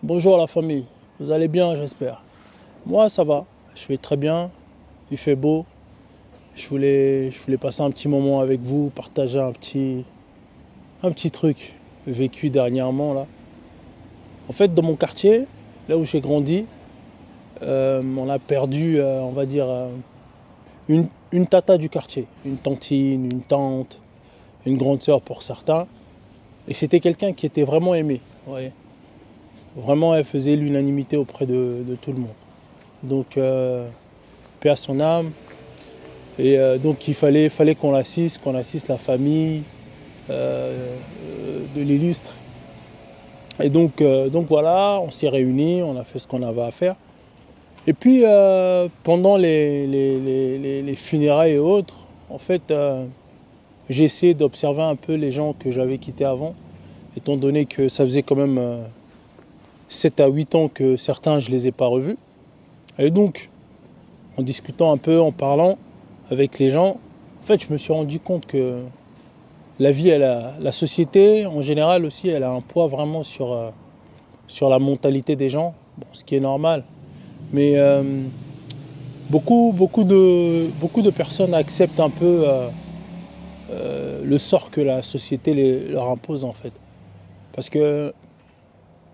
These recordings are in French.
Bonjour la famille, vous allez bien j'espère. Moi ça va, je vais très bien, il fait beau. Je voulais passer un petit moment avec vous, partager un petit truc vécu dernièrement là. En fait dans mon quartier, là où j'ai grandi, on a perdu, on va dire, une tata du quartier. Une tantine, une tante, une grande sœur pour certains. Et c'était quelqu'un qui était vraiment aimé. Ouais. Vraiment elle faisait l'unanimité auprès de tout le monde. Donc paix à son âme. Et donc il fallait qu'on assiste la famille de l'illustre. Et donc voilà, on s'est réunis, on a fait ce qu'on avait à faire. Et puis pendant les funérailles et autres, en fait, j'ai essayé d'observer un peu les gens que j'avais quittés avant, étant donné que ça faisait quand même 7 à 8 ans que certains je les ai pas revus. Et donc, en discutant un peu, en parlant avec les gens, en fait, je me suis rendu compte que la vie, la société en général aussi, elle a un poids vraiment sur la mentalité des gens, bon, ce qui est normal. Mais beaucoup de personnes acceptent un peu le sort que la société leur impose en fait. Parce que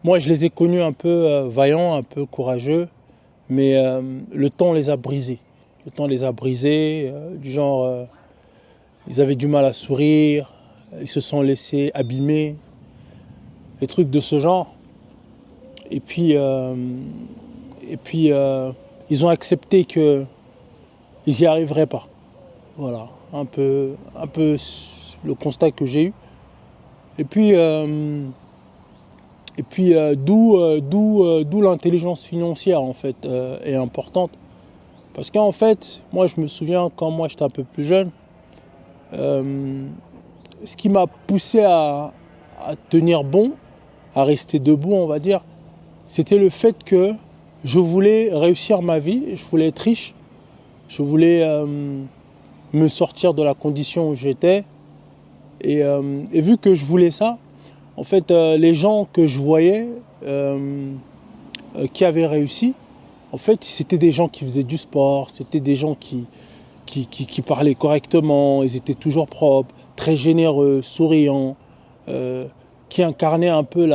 moi, je les ai connus un peu vaillants, un peu courageux, mais le temps les a brisés. Le temps les a brisés, du genre, ils avaient du mal à sourire, ils se sont laissés abîmer, des trucs de ce genre. Et puis, ils ont accepté qu'ils n'y arriveraient pas. Voilà, un peu le constat que j'ai eu. Et puis, d'où l'intelligence financière en fait est importante. Parce qu'en fait, moi je me souviens quand moi j'étais un peu plus jeune, euh, ce qui m'a poussé à tenir bon, à rester debout, on va dire, c'était le fait que je voulais réussir ma vie, je voulais être riche, je voulais me sortir de la condition où j'étais. Et vu que je voulais ça, en fait, les gens que je voyais qui avaient réussi, en fait, c'était des gens qui faisaient du sport, c'était des gens qui parlaient correctement, ils étaient toujours propres, très généreux, souriants, euh, qui incarnaient un peu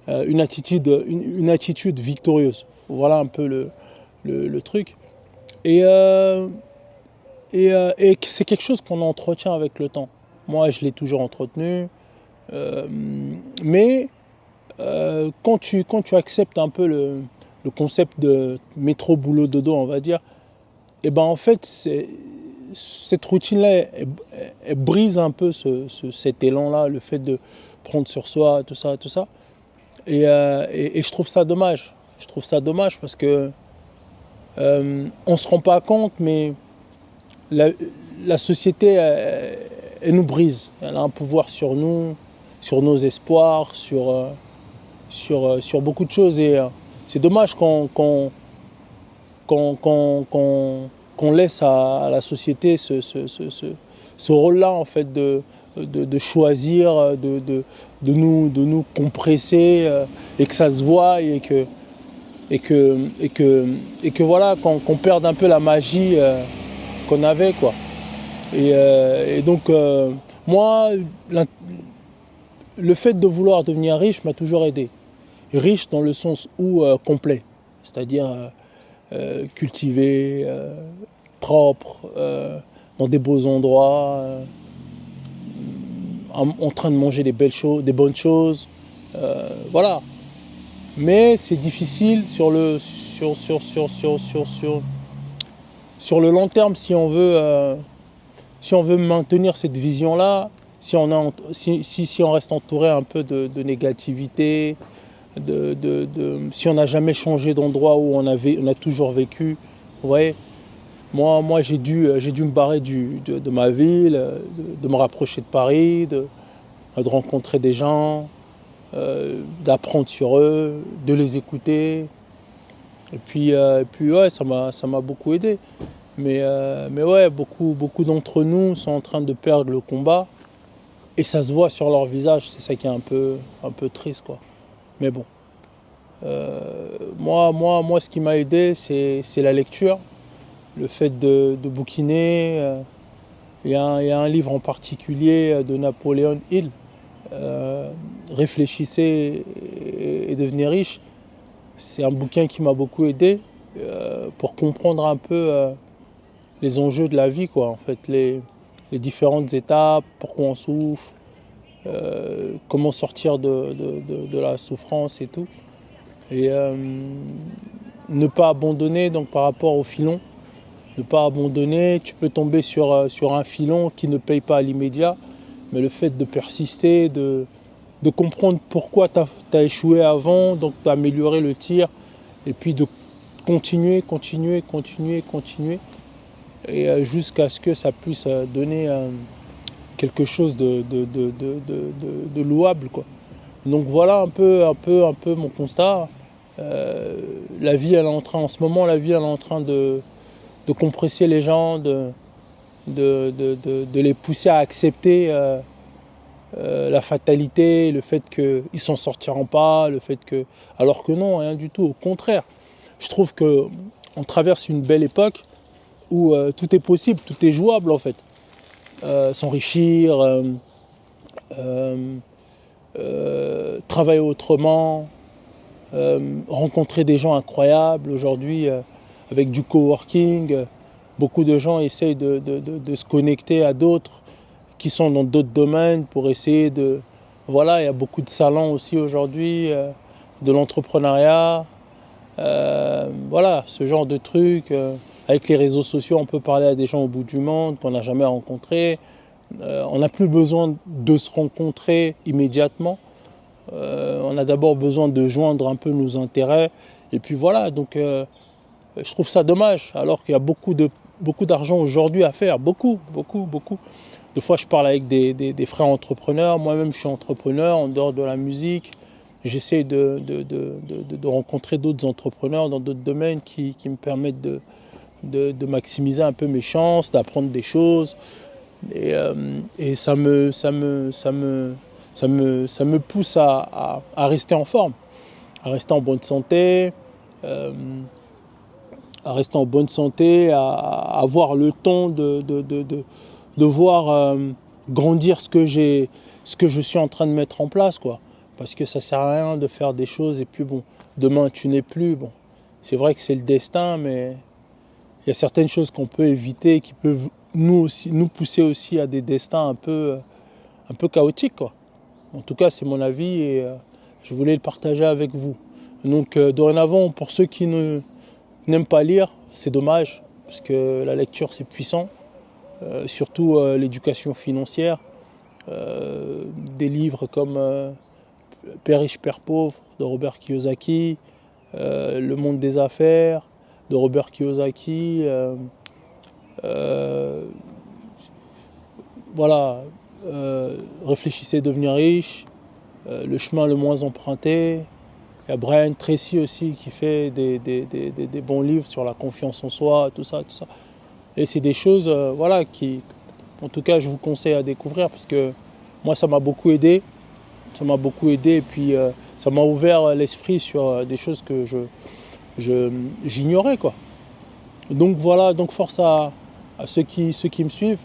une attitude victorieuse. Voilà un peu le truc. Et, euh, et c'est quelque chose qu'on entretient avec le temps. Moi, je l'ai toujours entretenu. Euh, mais quand tu acceptes un peu le concept de métro, boulot, dodo, on va dire, et ben en fait, cette routine-là, elle brise un peu cet élan-là, le fait de prendre sur soi, tout ça, tout ça. Et je trouve ça dommage. Je trouve ça dommage parce que on se rend pas compte, mais la, la société, elle nous brise. Elle a un pouvoir sur nous, sur nos espoirs, sur beaucoup de choses. Et c'est dommage qu'on laisse à la société ce rôle-là, en fait, de choisir, de nous compresser, et que ça se voit, et que voilà, qu'on perde un peu la magie qu'on avait, quoi. Et donc, moi, le fait de vouloir devenir riche m'a toujours aidé. Riche dans le sens où complet, c'est-à-dire cultivé, propre, dans des beaux endroits, en train de manger des belles choses, des bonnes choses, voilà. Mais c'est difficile sur le long terme si on veut maintenir cette vision-là, si on reste entouré un peu de négativité, si on n'a jamais changé d'endroit où on a toujours vécu. Vous voyez, moi j'ai dû me barrer de ma ville, de me rapprocher de Paris, de rencontrer des gens, d'apprendre sur eux, de les écouter. Et puis ouais, ça m'a beaucoup aidé. Mais ouais, beaucoup d'entre nous sont en train de perdre le combat. Et ça se voit sur leur visage, c'est ça qui est un peu triste, quoi. Mais bon. Moi, ce qui m'a aidé, c'est la lecture, le fait de bouquiner. Il y a un livre en particulier de Napoléon Hill, Réfléchissez et devenez riche. C'est un bouquin qui m'a beaucoup aidé pour comprendre un peu les enjeux de la vie, quoi. En fait, les différentes étapes, pourquoi on souffre, comment sortir de la souffrance et tout. Et ne pas abandonner donc par rapport au filon. Ne pas abandonner, tu peux tomber sur un filon qui ne paye pas à l'immédiat, mais le fait de persister, de comprendre pourquoi tu as échoué avant, donc d'améliorer le tir, et puis de continuer, et jusqu'à ce que ça puisse donner quelque chose de louable, quoi. Donc voilà un peu mon constat. La vie, elle est en train, en ce moment, la vie, elle est en train de compresser les gens, de les pousser à accepter la fatalité, le fait qu'ils ne s'en sortiront pas, le fait que... Alors que non, rien du tout, au contraire. Je trouve qu'on traverse une belle époque où tout est possible, tout est jouable en fait. S'enrichir, travailler autrement, rencontrer des gens incroyables. Aujourd'hui, avec du coworking, beaucoup de gens essayent de se connecter à d'autres qui sont dans d'autres domaines pour essayer de... Voilà, il y a beaucoup de salons aussi aujourd'hui, de l'entrepreneuriat. Voilà, ce genre de trucs. Avec les réseaux sociaux, on peut parler à des gens au bout du monde qu'on n'a jamais rencontrés. On n'a plus besoin de se rencontrer immédiatement. On a d'abord besoin de joindre un peu nos intérêts. Et puis voilà, donc je trouve ça dommage, alors qu'il y a beaucoup d'argent aujourd'hui à faire. Beaucoup. Des fois, je parle avec des frères entrepreneurs. Moi-même, je suis entrepreneur en dehors de la musique. J'essaie de rencontrer d'autres entrepreneurs dans d'autres domaines qui me permettent de maximiser un peu mes chances, d'apprendre des choses. Et ça me pousse à rester en forme, à rester en bonne santé, à avoir le temps de voir grandir ce que je suis en train de mettre en place, quoi. Parce que ça sert à rien de faire des choses et puis bon, demain tu n'es plus. Bon, c'est vrai que c'est le destin, mais il y a certaines choses qu'on peut éviter qui peuvent nous pousser aussi à des destins un peu chaotiques, quoi. En tout cas, c'est mon avis et je voulais le partager avec vous. Donc dorénavant, pour ceux qui n'aiment pas lire, c'est dommage, parce que la lecture c'est puissant, surtout l'éducation financière. Des livres comme Père riche, Père pauvre de Robert Kiyosaki, Le monde des affaires de Robert Kiyosaki, voilà, Réfléchissez, devenir riche, Le chemin le moins emprunté. Il y a Brian Tracy aussi qui fait des bons livres sur la confiance en soi, tout ça. Et c'est des choses voilà, qui, en tout cas, je vous conseille à découvrir parce que moi, ça m'a beaucoup aidé. Et puis ça m'a ouvert l'esprit sur des choses que j'ignorais, quoi. Donc voilà, donc force à ceux qui me suivent.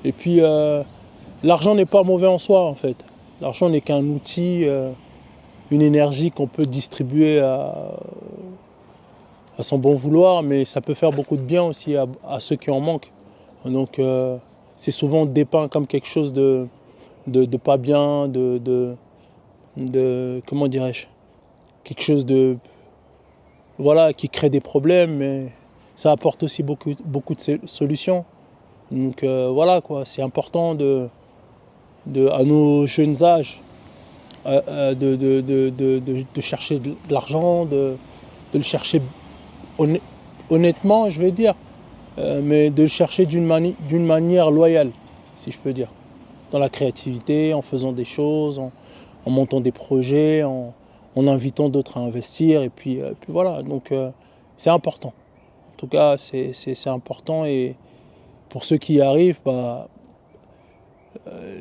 Et puis l'argent n'est pas mauvais en soi, en fait. L'argent n'est qu'un outil, une énergie qu'on peut distribuer à son bon vouloir, mais ça peut faire beaucoup de bien aussi à ceux qui en manquent. Donc c'est souvent dépeint comme quelque chose de pas bien, comment dirais-je, quelque chose de, voilà, qui crée des problèmes, mais ça apporte aussi beaucoup de solutions. Donc voilà, quoi, c'est important à nos jeunes âges de chercher de l'argent, de le chercher honnêtement, je vais dire, mais de le chercher d'une manière loyale, si je peux dire. Dans la créativité, en faisant des choses, en montant des projets, en invitant d'autres à investir, et puis voilà. Donc c'est important. En tout cas, c'est important, et pour ceux qui y arrivent,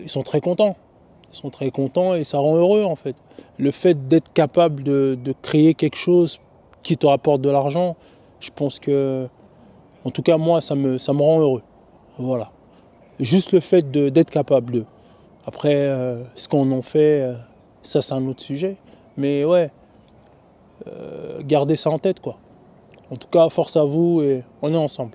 ils sont très contents. Ils Ils sont très contents et ça rend heureux en fait. Le fait d'être capable de créer quelque chose qui te rapporte de l'argent, je pense que, en tout cas moi, ça me rend heureux. Voilà. Juste le fait d'être capable de. Après, ce qu'on en fait, ça c'est un autre sujet. Mais ouais, gardez ça en tête quoi. En tout cas, force à vous et on est ensemble.